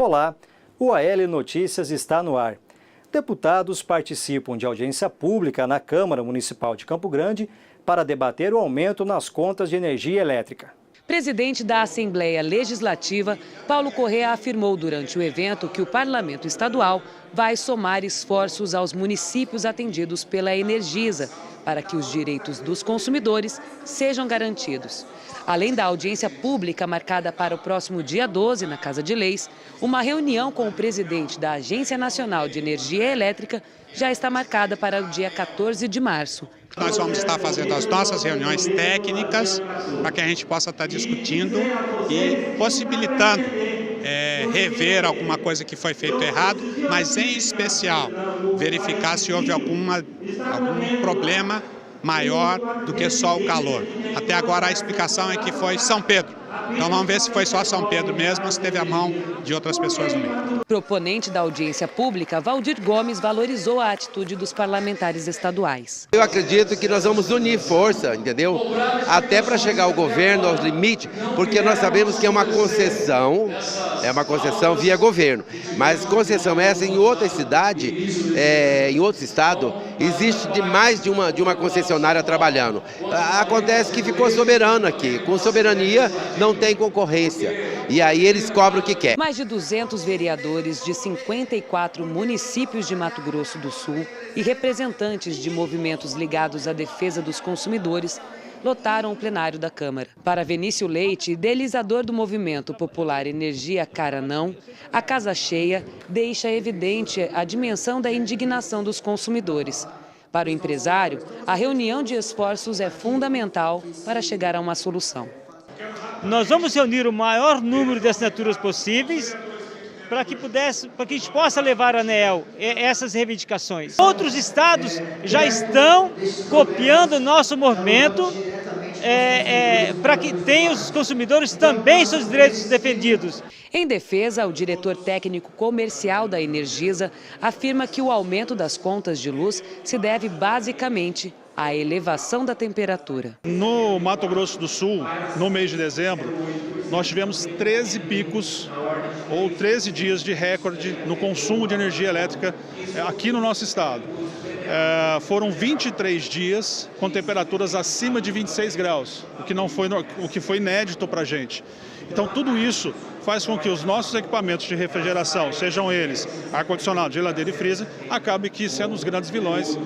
Olá, o AL Notícias está no ar. Deputados participam de audiência pública na Câmara Municipal de Campo Grande para debater o aumento nas contas de energia elétrica. Presidente da Assembleia Legislativa, Paulo Correa afirmou durante o evento que o Parlamento Estadual vai somar esforços aos municípios atendidos pela Energisa para que os direitos dos consumidores sejam garantidos. Além da audiência pública marcada para o próximo dia 12 na Casa de Leis, uma reunião com o presidente da Agência Nacional de Energia Elétrica já está marcada para o dia 14 de março. Nós vamos estar fazendo as nossas reuniões técnicas para que a gente possa estar discutindo e possibilitando rever alguma coisa que foi feito errado, mas em especial verificar se houve algum problema maior do que só o calor. Até agora a explicação é que foi São Pedro. Então vamos ver se foi só São Pedro mesmo ou se teve a mão de outras pessoas no meio. Proponente da audiência pública, Valdir Gomes valorizou a atitude dos parlamentares estaduais. Eu acredito que nós vamos unir força, entendeu? Até para chegar ao governo, aos limites, porque nós sabemos que é uma concessão via governo. Mas concessão essa em outra cidade, em outro estado, existe mais de uma concessionária trabalhando. Acontece que ficou soberano aqui. Com soberania não tem concorrência. E aí eles cobram o que quer. Mais de 200 vereadores de 54 municípios de Mato Grosso do Sul e representantes de movimentos ligados à defesa dos consumidores lotaram o plenário da Câmara. Para Vinícius Leite, idealizador do movimento popular Energia Cara Não, a casa cheia deixa evidente a dimensão da indignação dos consumidores. Para o empresário, a reunião de esforços é fundamental para chegar a uma solução. Nós vamos reunir o maior número de assinaturas possíveis para que a gente possa levar a ANEEL essas reivindicações. Outros estados já estão copiando o nosso movimento para que tenham os consumidores também seus direitos defendidos. Em defesa, o diretor técnico comercial da Energisa afirma que o aumento das contas de luz se deve basicamente à elevação da temperatura. No Mato Grosso do Sul, no mês de dezembro, nós tivemos 13 picos ou 13 dias de recorde no consumo de energia elétrica aqui no nosso estado. Foram 23 dias com temperaturas acima de 26 graus, o que foi inédito para a gente. Então tudo isso faz com que os nossos equipamentos de refrigeração, sejam eles ar-condicionado, geladeira e freezer, acabem que sendo os grandes vilões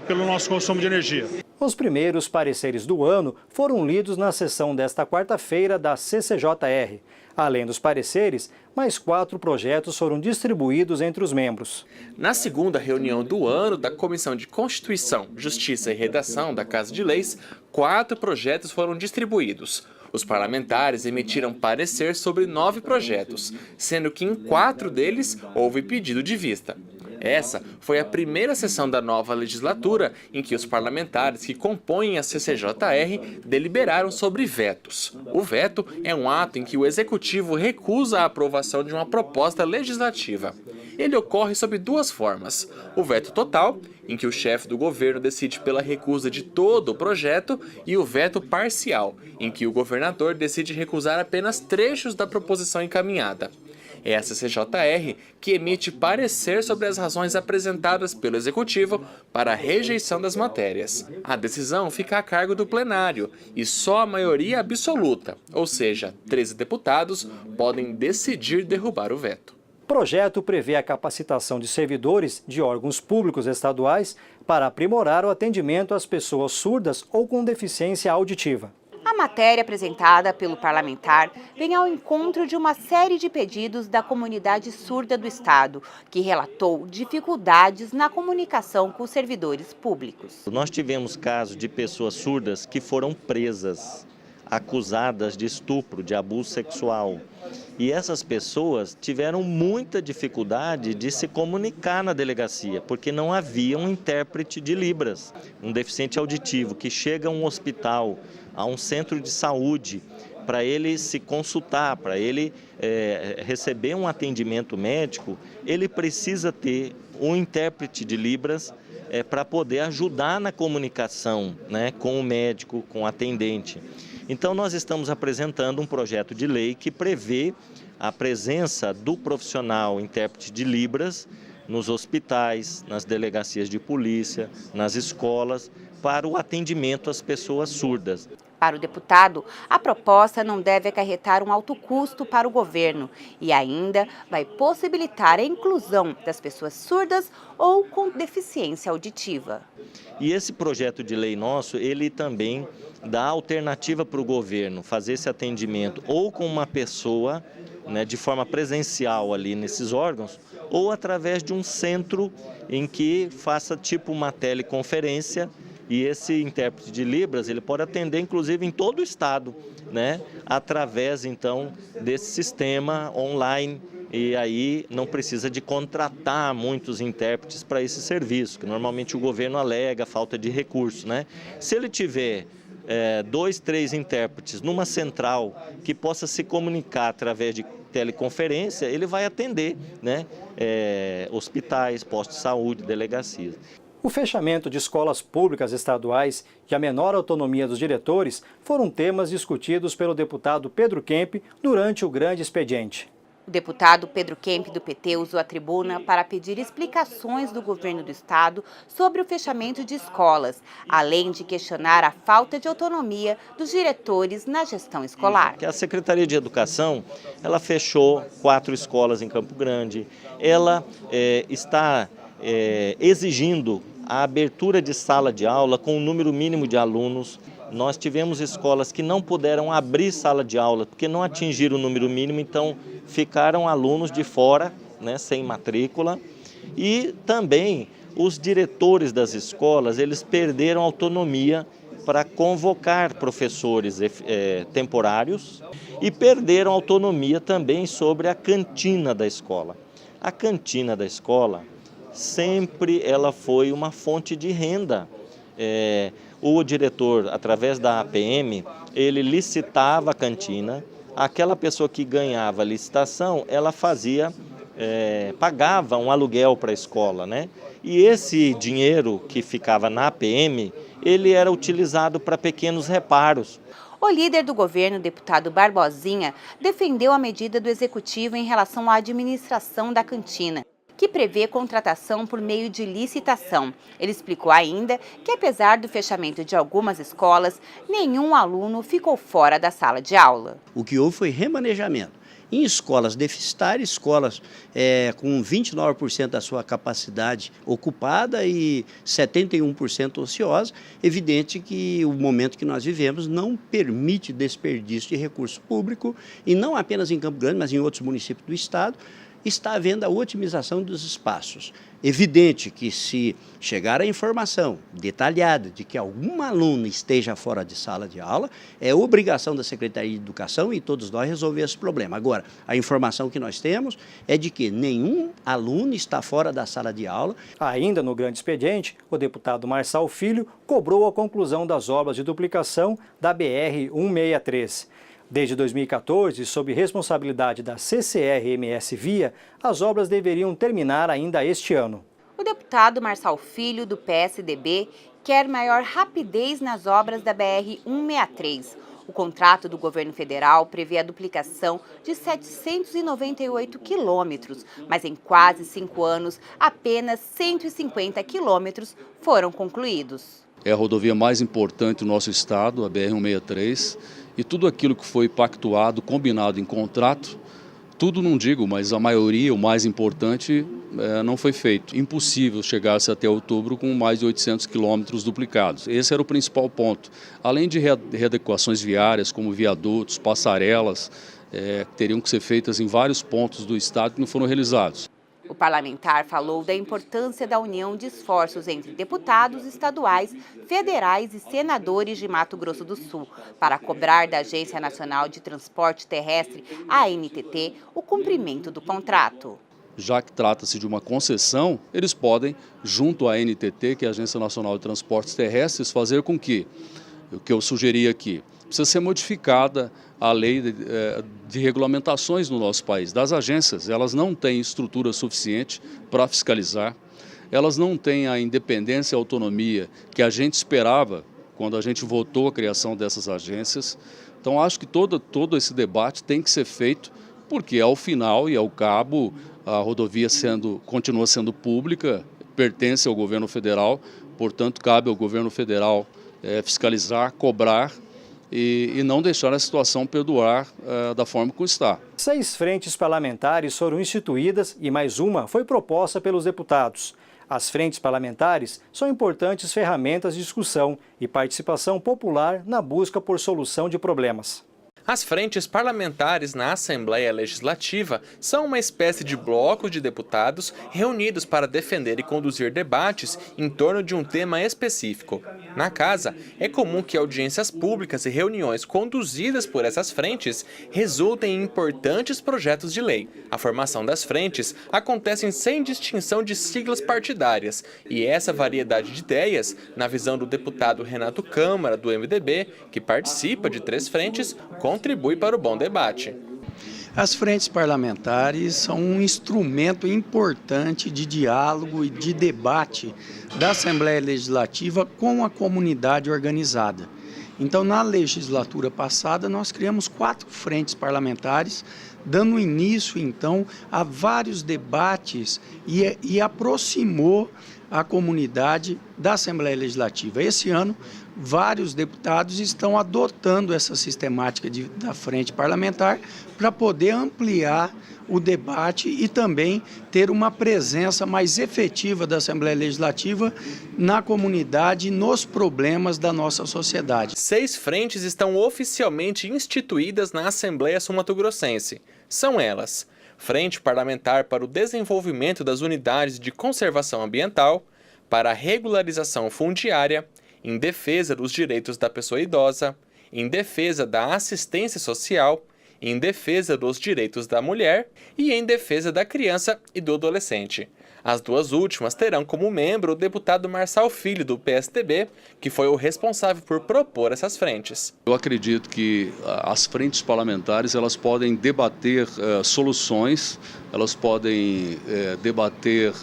pelo nosso consumo de energia. Os primeiros pareceres do ano foram lidos na sessão desta quarta-feira da CCJR. Além dos pareceres, mais 4 projetos foram distribuídos entre os membros. Na segunda reunião do ano da Comissão de Constituição, Justiça e Redação da Casa de Leis, 4 projetos foram distribuídos. Os parlamentares emitiram parecer sobre 9 projetos, sendo que em 4 deles houve pedido de vista. Essa foi a primeira sessão da nova legislatura em que os parlamentares que compõem a CCJR deliberaram sobre vetos. O veto é um ato em que o Executivo recusa a aprovação de uma proposta legislativa. Ele ocorre sob 2 formas: o veto total, em que o chefe do governo decide pela recusa de todo o projeto, e o veto parcial, em que o governador decide recusar apenas trechos da proposição encaminhada. É a CCJR que emite parecer sobre as razões apresentadas pelo Executivo para a rejeição das matérias. A decisão fica a cargo do plenário e só a maioria absoluta, ou seja, 13 deputados, podem decidir derrubar o veto. O projeto prevê a capacitação de servidores de órgãos públicos estaduais para aprimorar o atendimento às pessoas surdas ou com deficiência auditiva. A matéria apresentada pelo parlamentar vem ao encontro de uma série de pedidos da comunidade surda do estado, que relatou dificuldades na comunicação com os servidores públicos. Nós tivemos casos de pessoas surdas que foram presas, acusadas de estupro, de abuso sexual. E essas pessoas tiveram muita dificuldade de se comunicar na delegacia, porque não havia um intérprete de Libras. Um deficiente auditivo que chega a um hospital, a um centro de saúde, para ele se consultar, para ele receber um atendimento médico, ele precisa ter um intérprete de Libras para poder ajudar na comunicação, né, com o médico, com o atendente. Então nós estamos apresentando um projeto de lei que prevê a presença do profissional intérprete de Libras nos hospitais, nas delegacias de polícia, nas escolas, para o atendimento às pessoas surdas. Para o deputado, a proposta não deve acarretar um alto custo para o governo e ainda vai possibilitar a inclusão das pessoas surdas ou com deficiência auditiva. E esse projeto de lei nosso, ele também dá alternativa para o governo fazer esse atendimento ou com uma pessoa, né, de forma presencial ali nesses órgãos, ou através de um centro em que faça tipo uma teleconferência. E esse intérprete de Libras, ele pode atender inclusive em todo o estado, né? Através então desse sistema online. E aí não precisa de contratar muitos intérpretes para esse serviço, que normalmente o governo alega falta de recursos, né? Se ele tiver 2, 3 intérpretes numa central que possa se comunicar através de teleconferência, ele vai atender, né? Hospitais, postos de saúde, delegacias. O fechamento de escolas públicas estaduais e a menor autonomia dos diretores foram temas discutidos pelo deputado Pedro Kemp durante o grande expediente. O deputado Pedro Kemp, do PT, usou a tribuna para pedir explicações do governo do estado sobre o fechamento de escolas, além de questionar a falta de autonomia dos diretores na gestão escolar. A Secretaria de Educação, ela fechou 4 escolas em Campo Grande, ela está exigindo a abertura de sala de aula com um número mínimo de alunos. Nós tivemos escolas que não puderam abrir sala de aula porque não atingiram o número mínimo, então ficaram alunos de fora, né, sem matrícula. E também os diretores das escolas, eles perderam autonomia para convocar professores temporários e perderam autonomia também sobre a cantina da escola. A cantina da escola sempre ela foi uma fonte de renda. O diretor, através da APM, ele licitava a cantina, aquela pessoa que ganhava a licitação, ela pagava um aluguel para a escola, né? E esse dinheiro que ficava na APM, ele era utilizado para pequenos reparos. O líder do governo, deputado Barbosinha, defendeu a medida do executivo em relação à administração da cantina, que prevê contratação por meio de licitação. Ele explicou ainda que, apesar do fechamento de algumas escolas, nenhum aluno ficou fora da sala de aula. O que houve foi remanejamento. Em escolas deficitárias, escolas com 29% da sua capacidade ocupada e 71% ociosa, evidente que o momento que nós vivemos não permite desperdício de recurso público, e não apenas em Campo Grande, mas em outros municípios do estado, está havendo a otimização dos espaços. Evidente que se chegar a informação detalhada de que algum aluno esteja fora de sala de aula, é obrigação da Secretaria de Educação e todos nós resolver esse problema. Agora, a informação que nós temos é de que nenhum aluno está fora da sala de aula. Ainda no grande expediente, o deputado Marçal Filho cobrou a conclusão das obras de duplicação da BR-163. Desde 2014, sob responsabilidade da CCR-MS Via, as obras deveriam terminar ainda este ano. O deputado Marçal Filho, do PSDB, quer maior rapidez nas obras da BR-163. O contrato do governo federal prevê a duplicação de 798 quilômetros, mas em quase 5 anos, apenas 150 quilômetros foram concluídos. É a rodovia mais importante do nosso estado, a BR-163, e tudo aquilo que foi pactuado, combinado em contrato, tudo não digo, mas a maioria, o mais importante, não foi feito. Impossível chegar-se até outubro com mais de 800 quilômetros duplicados. Esse era o principal ponto. Além de readequações viárias, como viadutos, passarelas, que teriam que ser feitas em vários pontos do estado que não foram realizados. O parlamentar falou da importância da união de esforços entre deputados estaduais, federais e senadores de Mato Grosso do Sul para cobrar da Agência Nacional de Transporte Terrestre, a ANTT, o cumprimento do contrato. Já que trata-se de uma concessão, eles podem, junto à ANTT, que é a Agência Nacional de Transportes Terrestres, fazer com que, o que eu sugeri aqui, precisa ser modificada a lei de regulamentações no nosso país. Das agências, elas não têm estrutura suficiente para fiscalizar, elas não têm a independência e autonomia que a gente esperava quando a gente votou a criação dessas agências. Então, acho que todo esse debate tem que ser feito porque ao final e ao cabo a rodovia continua sendo pública, pertence ao governo federal, portanto cabe ao governo federal fiscalizar, cobrar e não deixar a situação perdurar da forma como está. 6 frentes parlamentares foram instituídas e mais uma foi proposta pelos deputados. As frentes parlamentares são importantes ferramentas de discussão e participação popular na busca por solução de problemas. As frentes parlamentares na Assembleia Legislativa são uma espécie de bloco de deputados reunidos para defender e conduzir debates em torno de um tema específico. Na Casa, é comum que audiências públicas e reuniões conduzidas por essas frentes resultem em importantes projetos de lei. A formação das frentes acontece sem distinção de siglas partidárias e essa variedade de ideias, na visão do deputado Renato Câmara, do MDB, que participa de 3 frentes, contribui para o bom debate. As frentes parlamentares são um instrumento importante de diálogo e de debate da Assembleia Legislativa com a comunidade organizada. Então, na legislatura passada, nós criamos 4 frentes parlamentares, dando início, então, a vários debates e aproximou a comunidade da Assembleia Legislativa. Esse ano, vários deputados estão adotando essa sistemática da frente parlamentar para poder ampliar o debate e também ter uma presença mais efetiva da Assembleia Legislativa na comunidade e nos problemas da nossa sociedade. 6 frentes estão oficialmente instituídas na Assembleia Sul-Mato-Grossense. São elas: Frente Parlamentar para o Desenvolvimento das Unidades de Conservação Ambiental, para a Regularização Fundiária, em defesa dos direitos da pessoa idosa, em defesa da assistência social, em defesa dos direitos da mulher e em defesa da criança e do adolescente. As 2 últimas terão como membro o deputado Marçal Filho, do PSDB, que foi o responsável por propor essas frentes. Eu acredito que as frentes parlamentares elas podem debater soluções, elas podem debater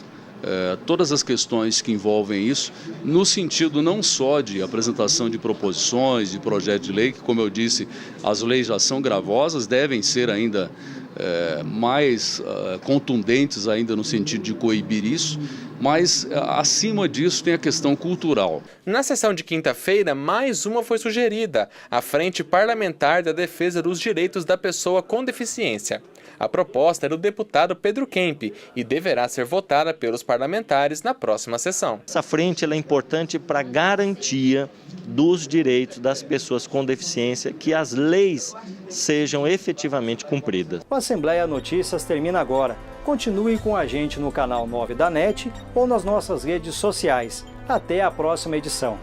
todas as questões que envolvem isso, no sentido não só de apresentação de proposições, de projetos de lei, que, como eu disse, as leis já são gravosas, devem ser ainda mais contundentes ainda no sentido de coibir isso, mas acima disso tem a questão cultural. Na sessão de quinta-feira, mais uma foi sugerida, a Frente Parlamentar da Defesa dos Direitos da Pessoa com Deficiência. A proposta é do deputado Pedro Kemp e deverá ser votada pelos parlamentares na próxima sessão. Essa frente ela é importante para a garantia dos direitos das pessoas com deficiência, que as leis sejam efetivamente cumpridas. O Assembleia Notícias termina agora. Continue com a gente no canal 9 da NET ou nas nossas redes sociais. Até a próxima edição.